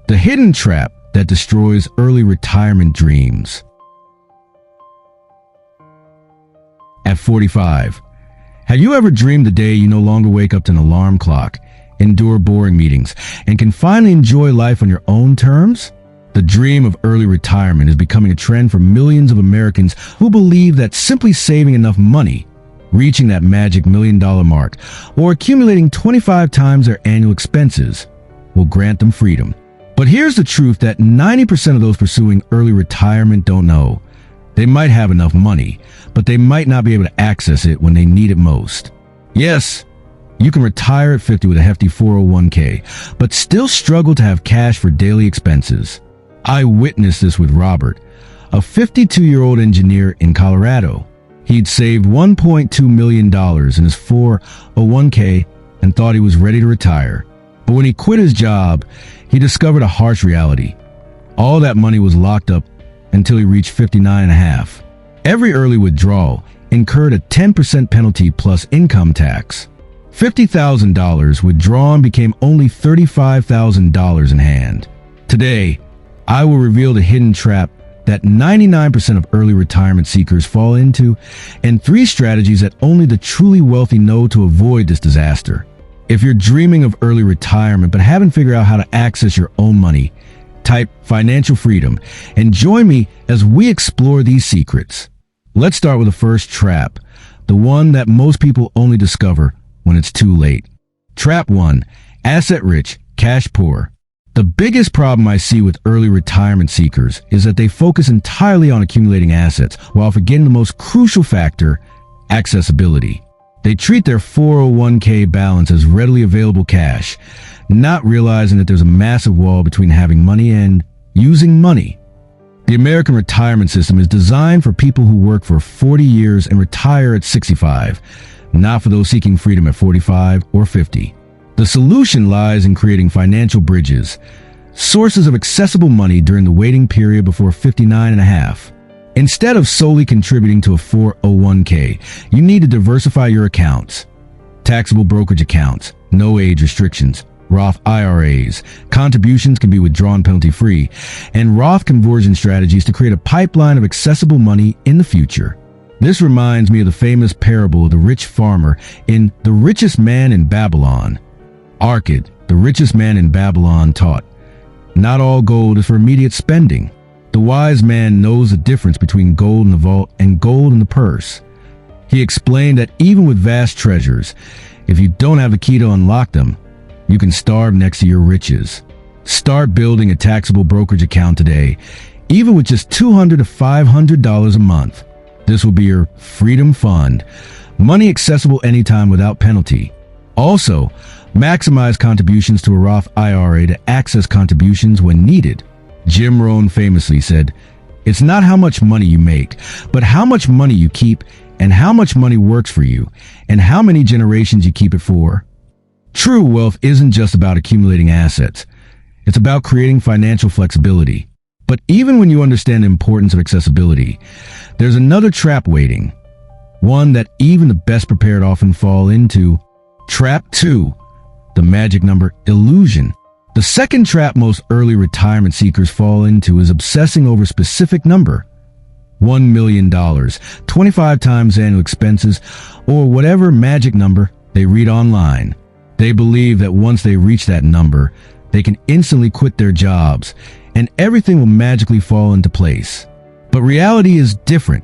The hidden trap that destroys early retirement dreams. At 45, have you ever dreamed the day you no longer wake up to an alarm clock, endure boring meetings, and can finally enjoy life on your own terms? The dream of early retirement is becoming a trend for millions of Americans who believe that simply saving enough money, reaching that magic $1 million mark, or accumulating 25 times their annual expenses will grant them freedom. But here's the truth that 90% of those pursuing early retirement don't know. They might have enough money, but they might not be able to access it when they need it most. Yes, you can retire at 50 with a hefty 401k, but still struggle to have cash for daily expenses. I witnessed this with Robert, a 52-year-old engineer in Colorado. He'd saved $1.2 million in his 401k and thought he was ready to retire. But when he quit his job, he discovered a harsh reality. All that money was locked up until he reached 59 and a half. Every early withdrawal incurred a 10% penalty plus income tax. $50,000 withdrawn became only $35,000 in hand. Today, I will reveal the hidden trap that 99% of early retirement seekers fall into, and 3 strategies that only the truly wealthy know to avoid this disaster. If you're dreaming of early retirement but haven't figured out how to access your own money, type financial freedom and join me as we explore these secrets. Let's start with the first trap, the one that most people only discover when it's too late. Trap 1, asset rich, cash poor. The biggest problem I see with early retirement seekers is that they focus entirely on accumulating assets while forgetting the most crucial factor, accessibility. They treat their 401k balance as readily available cash, not realizing that there's a massive wall between having money and using money. The American retirement system is designed for people who work for 40 years and retire at 65, not for those seeking freedom at 45 or 50. The solution lies in creating financial bridges, sources of accessible money during the waiting period before 59 and a half. Instead of solely contributing to a 401k, you need to diversify your accounts. Taxable brokerage accounts, no age restrictions, Roth IRAs, contributions can be withdrawn penalty-free, and Roth conversion strategies to create a pipeline of accessible money in the future. This reminds me of the famous parable of the rich farmer in The Richest Man in Babylon. Arcad, the richest man in Babylon, taught, "Not all gold is for immediate spending. The wise man knows the difference between gold in the vault and gold in the purse." He explained that even with vast treasures, if you don't have the key to unlock them, you can starve next to your riches. Start building a taxable brokerage account today, even with just $200 to $500 a month. This will be your freedom fund, money accessible anytime without penalty. Also, maximize contributions to a Roth IRA to access contributions when needed. Jim Rohn famously said, "It's not how much money you make, but how much money you keep and how much money works for you and how many generations you keep it for." True wealth isn't just about accumulating assets. It's about creating financial flexibility. But even when you understand the importance of accessibility, there's another trap waiting, one that even the best prepared often fall into. Trap 2, the magic number illusion. The second trap most early retirement seekers fall into is obsessing over a specific number. $1 million, 25 times annual expenses, or whatever magic number they read online. They believe that once they reach that number, they can instantly quit their jobs and everything will magically fall into place. But reality is different.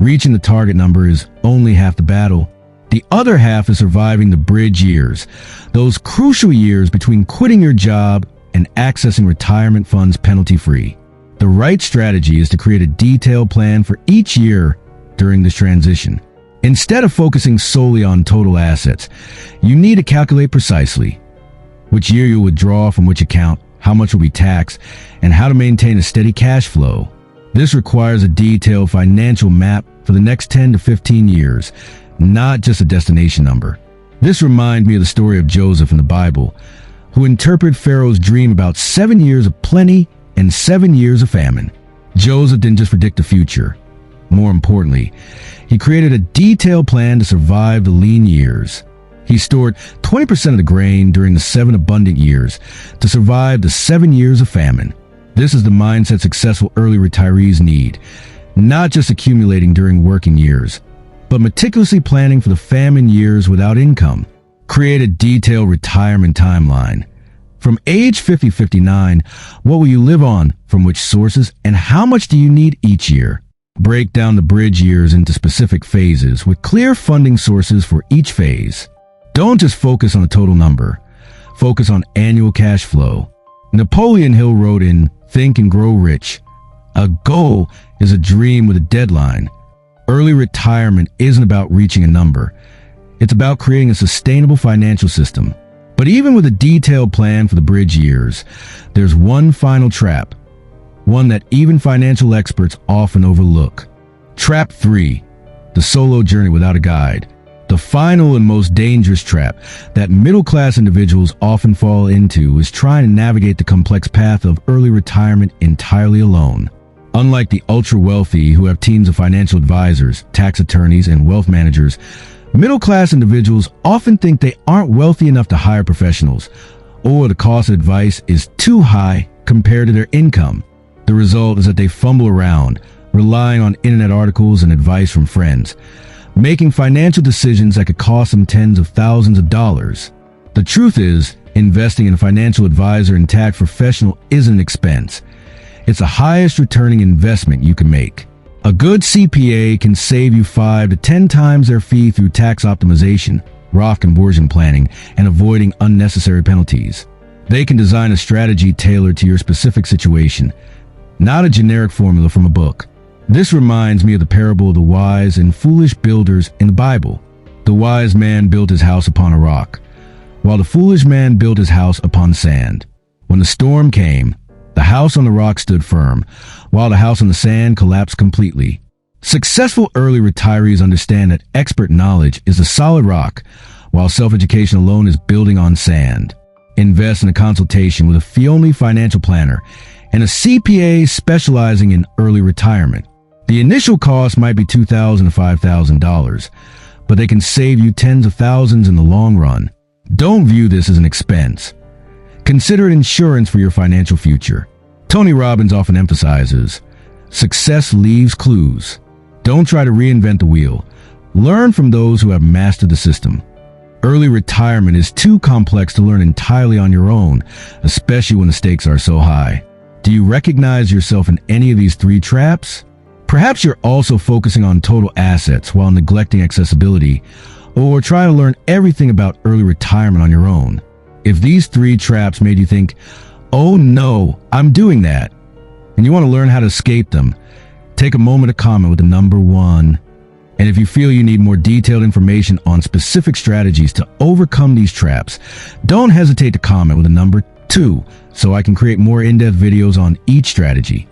Reaching the target number is only half the battle. The other half is surviving the bridge years, those crucial years between quitting your job and accessing retirement funds penalty-free. The right strategy is to create a detailed plan for each year during this transition. Instead of focusing solely on total assets, you need to calculate precisely which year you'll withdraw from which account, how much will be taxed, and how to maintain a steady cash flow. This requires a detailed financial map for the next 10 to 15 years, not just a destination number. This reminds me of the story of Joseph in the Bible, who interpreted Pharaoh's dream about 7 years of plenty and 7 years of famine. Joseph didn't just predict the future. More importantly, he created a detailed plan to survive the lean years. He He stored 20% of the grain during the 7 abundant years to survive the 7 years of famine. This is the mindset successful early retirees need, not just accumulating during working years, but meticulously planning for the famine years without income. Create a detailed retirement timeline. From age 50-59, what will you live on, from which sources, and how much do you need each year? Break down the bridge years into specific phases with clear funding sources for each phase. Don't just focus on a total number. Focus on annual cash flow. Napoleon Hill wrote in Think and Grow Rich, "A goal is a dream with a deadline." Early retirement isn't about reaching a number. It's about creating a sustainable financial system. But even with a detailed plan for the bridge years, there's one final trap, one that even financial experts often overlook. Trap 3, the solo journey without a guide. The final and most dangerous trap that middle-class individuals often fall into is trying to navigate the complex path of early retirement entirely alone. Unlike the ultra-wealthy who have teams of financial advisors, tax attorneys, and wealth managers, middle-class individuals often think they aren't wealthy enough to hire professionals, or the cost of advice is too high compared to their income. The result is that they fumble around, relying on internet articles and advice from friends, making financial decisions that could cost them tens of thousands of dollars. The truth is, investing in a financial advisor and tax professional isn't an expense. It's the highest returning investment you can make. A good CPA can save you 5 to 10 times their fee through tax optimization, Roth conversion planning, and avoiding unnecessary penalties. They can design a strategy tailored to your specific situation, not a generic formula from a book. This reminds me of the parable of the wise and foolish builders in the Bible. The wise man built his house upon a rock, while the foolish man built his house upon sand. When the storm came, the house on the rock stood firm, while the house on the sand collapsed completely. Successful early retirees understand that expert knowledge is a solid rock, while self-education alone is building on sand. Invest in a consultation with a fee-only financial planner and a CPA specializing in early retirement. The initial cost might be $2,000 to $5,000, but they can save you tens of thousands in the long run. Don't view this as an expense. Consider it insurance for your financial future. Tony Robbins often emphasizes, success leaves clues. Don't try to reinvent the wheel. Learn from those who have mastered the system. Early retirement is too complex to learn entirely on your own, especially when the stakes are so high. Do you recognize yourself in any of these 3 traps? Perhaps you're also focusing on total assets while neglecting accessibility, or trying to learn everything about early retirement on your own. If these 3 traps made you think, "Oh no, I'm doing that," and you want to learn how to escape them, take a moment to comment with the number 1. And if you feel you need more detailed information on specific strategies to overcome these traps, don't hesitate to comment with the number 2 so I can create more in-depth videos on each strategy.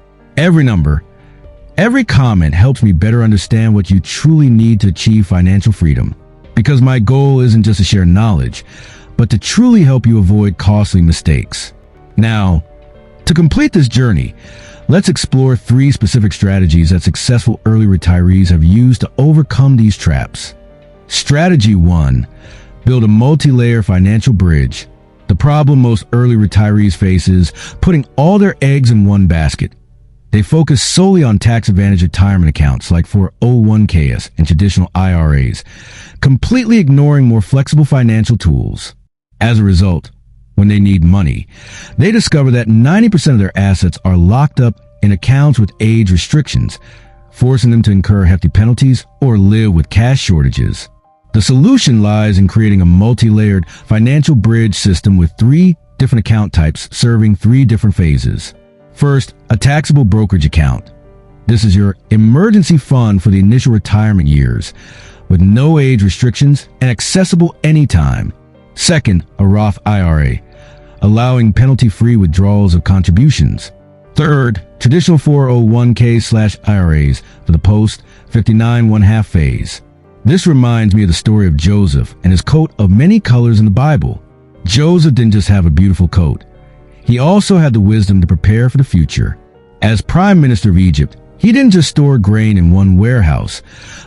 Every comment helps me better understand what you truly need to achieve financial freedom, because my goal isn't just to share knowledge, but to truly help you avoid costly mistakes. Now, to complete this journey, let's explore 3 specific strategies that successful early retirees have used to overcome these traps. Strategy 1. Build a multi-layer financial bridge. The problem most early retirees face is putting all their eggs in one basket. They focus solely on tax-advantaged retirement accounts like 401ks and traditional IRAs, completely ignoring more flexible financial tools. As a result, when they need money, they discover that 90% of their assets are locked up in accounts with age restrictions, forcing them to incur hefty penalties or live with cash shortages. The solution lies in creating a multi-layered financial bridge system with 3 different account types serving 3 different phases. First, a taxable brokerage account. This is your emergency fund for the initial retirement years, with no age restrictions and accessible anytime. Second, a Roth IRA, allowing penalty-free withdrawals of contributions. Third, traditional 401k/IRAs for the post-59 1/2 phase. This reminds me of the story of Joseph and his coat of many colors in the Bible. Joseph didn't just have a beautiful coat. He also had the wisdom to prepare for the future. As Prime Minister of Egypt, he didn't just store grain in one warehouse,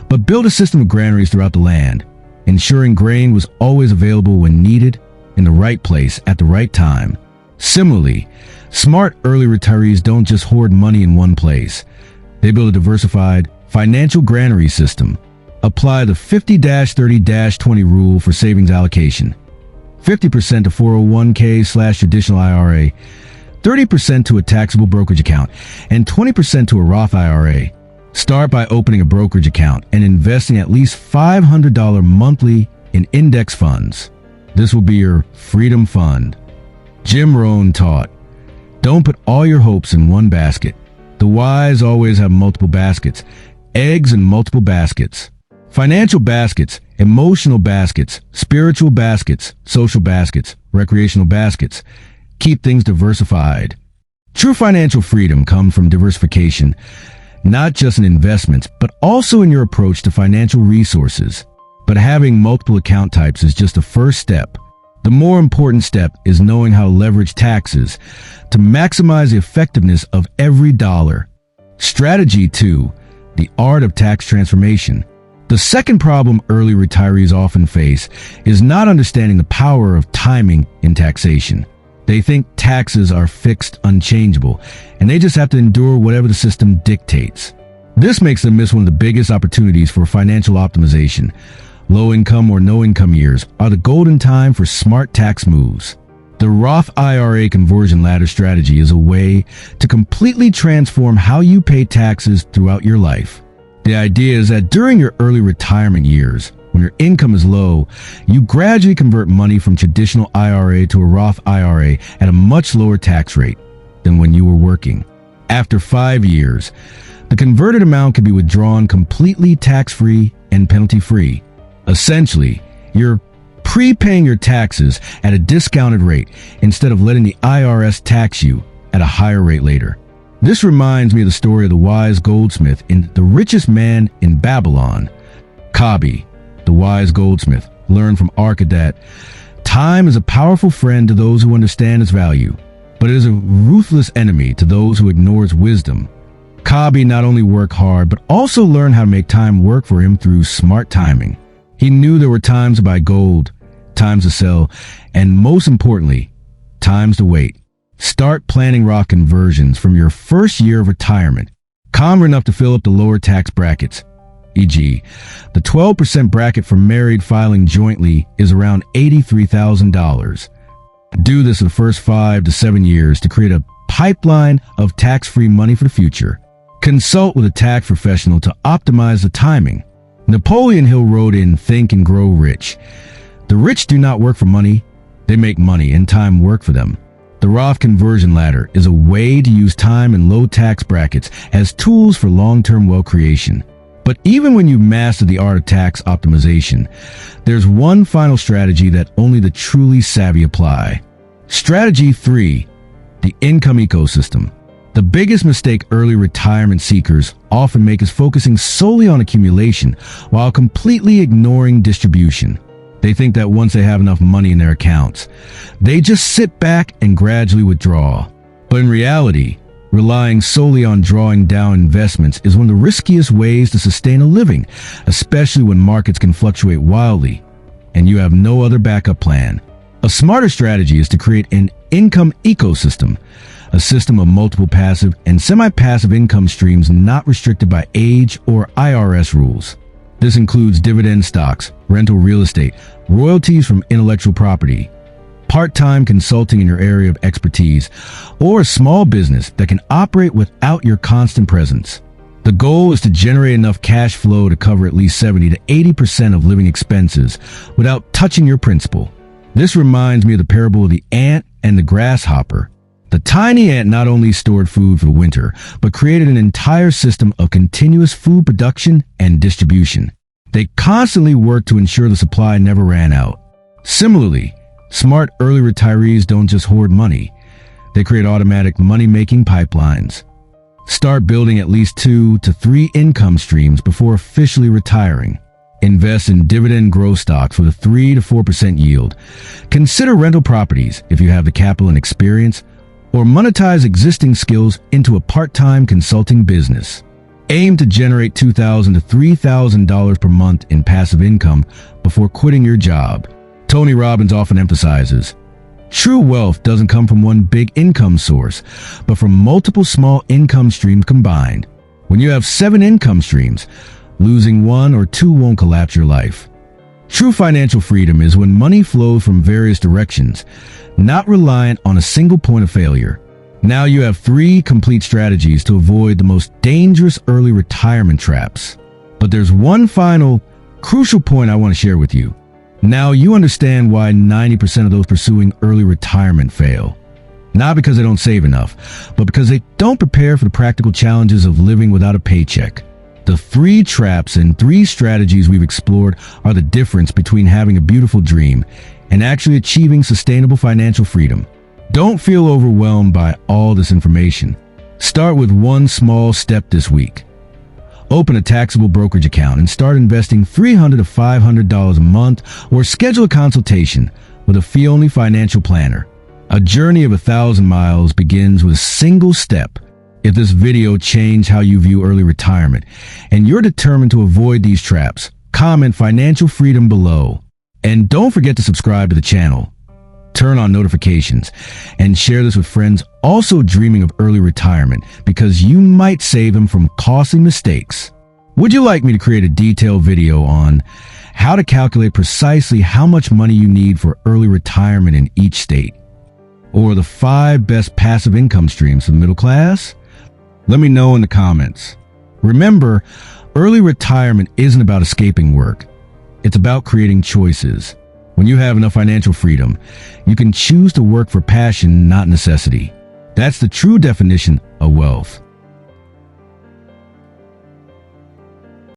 but built a system of granaries throughout the land. ensuring grain was always available when needed, in the right place at the right time. Similarly, smart early retirees don't just hoard money in one place. They build a diversified financial granary system. Apply the 50-30-20 rule for savings allocation. 50% to 401k/traditional IRA, 30% to a taxable brokerage account, and 20% to a Roth IRA. Start by opening a brokerage account and investing at least $500 monthly in index funds. This will be your freedom fund. Jim Rohn taught, don't put all your hopes in one basket. The wise always have multiple baskets, eggs in multiple baskets. Financial baskets, emotional baskets, spiritual baskets, social baskets, recreational baskets. Keep things diversified. True financial freedom comes from diversification, not just in investments, but also in your approach to financial resources. But having multiple account types is just the first step. The more important step is knowing how to leverage taxes to maximize the effectiveness of every dollar. Strategy 2, the art of tax transformation. The second problem early retirees often face is not understanding the power of timing in taxation. They think taxes are fixed, unchangeable, and they just have to endure whatever the system dictates. This makes them miss one of the biggest opportunities for financial optimization. Low-income or no-income years are the golden time for smart tax moves. The Roth IRA conversion ladder strategy is a way to completely transform how you pay taxes throughout your life. The idea is that during your early retirement years, when your income is low, you gradually convert money from traditional IRA to a Roth IRA at a much lower tax rate than when you were working. After 5 years, the converted amount can be withdrawn completely tax-free and penalty-free. Essentially, you're prepaying your taxes at a discounted rate instead of letting the IRS tax you at a higher rate later. This reminds me of the story of the wise goldsmith in The Richest Man in Babylon. Kabi, the wise goldsmith, learned from Arca that time is a powerful friend to those who understand its value, but it is a ruthless enemy to those who ignore its wisdom. Kabi not only worked hard, but also learned how to make time work for him through smart timing. He knew there were times to buy gold, times to sell, and most importantly, times to wait. Start planning Roth conversions from your first year of retirement. Common enough to fill up the lower tax brackets. E.g., the 12% bracket for married filing jointly is around $83,000. Do this in the first 5 to 7 years to create a pipeline of tax-free money for the future. Consult with a tax professional to optimize the timing. Napoleon Hill wrote in Think and Grow Rich, "The rich do not work for money, they make money and time work for them." The Roth conversion ladder is a way to use time in low tax brackets as tools for long-term wealth creation. But even when you master the art of tax optimization, there's one final strategy that only the truly savvy apply. Strategy 3, the income ecosystem. The biggest mistake early retirement seekers often make is focusing solely on accumulation while completely ignoring distribution. They think that once they have enough money in their accounts, they just sit back and gradually withdraw. But in reality, relying solely on drawing down investments is one of the riskiest ways to sustain a living, especially when markets can fluctuate wildly and you have no other backup plan. A smarter strategy is to create an income ecosystem, a system of multiple passive and semi-passive income streams not restricted by age or IRS rules. This includes dividend stocks, rental real estate, royalties from intellectual property, part-time consulting in your area of expertise, or a small business that can operate without your constant presence. The goal is to generate enough cash flow to cover at least 70 to 80% of living expenses without touching your principal. This reminds me of the parable of the ant and the grasshopper. The tiny ant not only stored food for the winter, but created an entire system of continuous food production and distribution. They constantly worked to ensure the supply never ran out. Similarly, smart early retirees don't just hoard money. They create automatic money-making pipelines. Start building at least 2 to 3 income streams before officially retiring. Invest in dividend growth stocks with a 3 to 4% yield. Consider rental properties if you have the capital and experience, or monetize existing skills into a part-time consulting business. Aim to generate $2,000 to $3,000 per month in passive income before quitting your job. Tony Robbins often emphasizes, true wealth doesn't come from one big income source, but from multiple small income streams combined. When you have 7 income streams, losing 1 or 2 won't collapse your life. True financial freedom is when money flows from various directions, not reliant on a single point of failure. Now you have 3 complete strategies to avoid the most dangerous early retirement traps. But there's one final, crucial point I want to share with you. Now you understand why 90% of those pursuing early retirement fail. Not because they don't save enough, but because they don't prepare for the practical challenges of living without a paycheck. The 3 traps and 3 strategies we've explored are the difference between having a beautiful dream and actually achieving sustainable financial freedom. Don't feel overwhelmed by all this information. Start with one small step this week. Open a taxable brokerage account and start investing $300 to $500 a month, or schedule a consultation with a fee-only financial planner. A journey of 1,000 miles begins with a single step. If this video changed how you view early retirement and you're determined to avoid these traps, comment financial freedom below. And don't forget to subscribe to the channel. Turn on notifications and share this with friends also dreaming of early retirement, because you might save them from costly mistakes. Would you like me to create a detailed video on how to calculate precisely how much money you need for early retirement in each state? Or the 5 best passive income streams for the middle class? Let me know in the comments. Remember, early retirement isn't about escaping work. It's about creating choices. When you have enough financial freedom, you can choose to work for passion, not necessity. That's the true definition of wealth.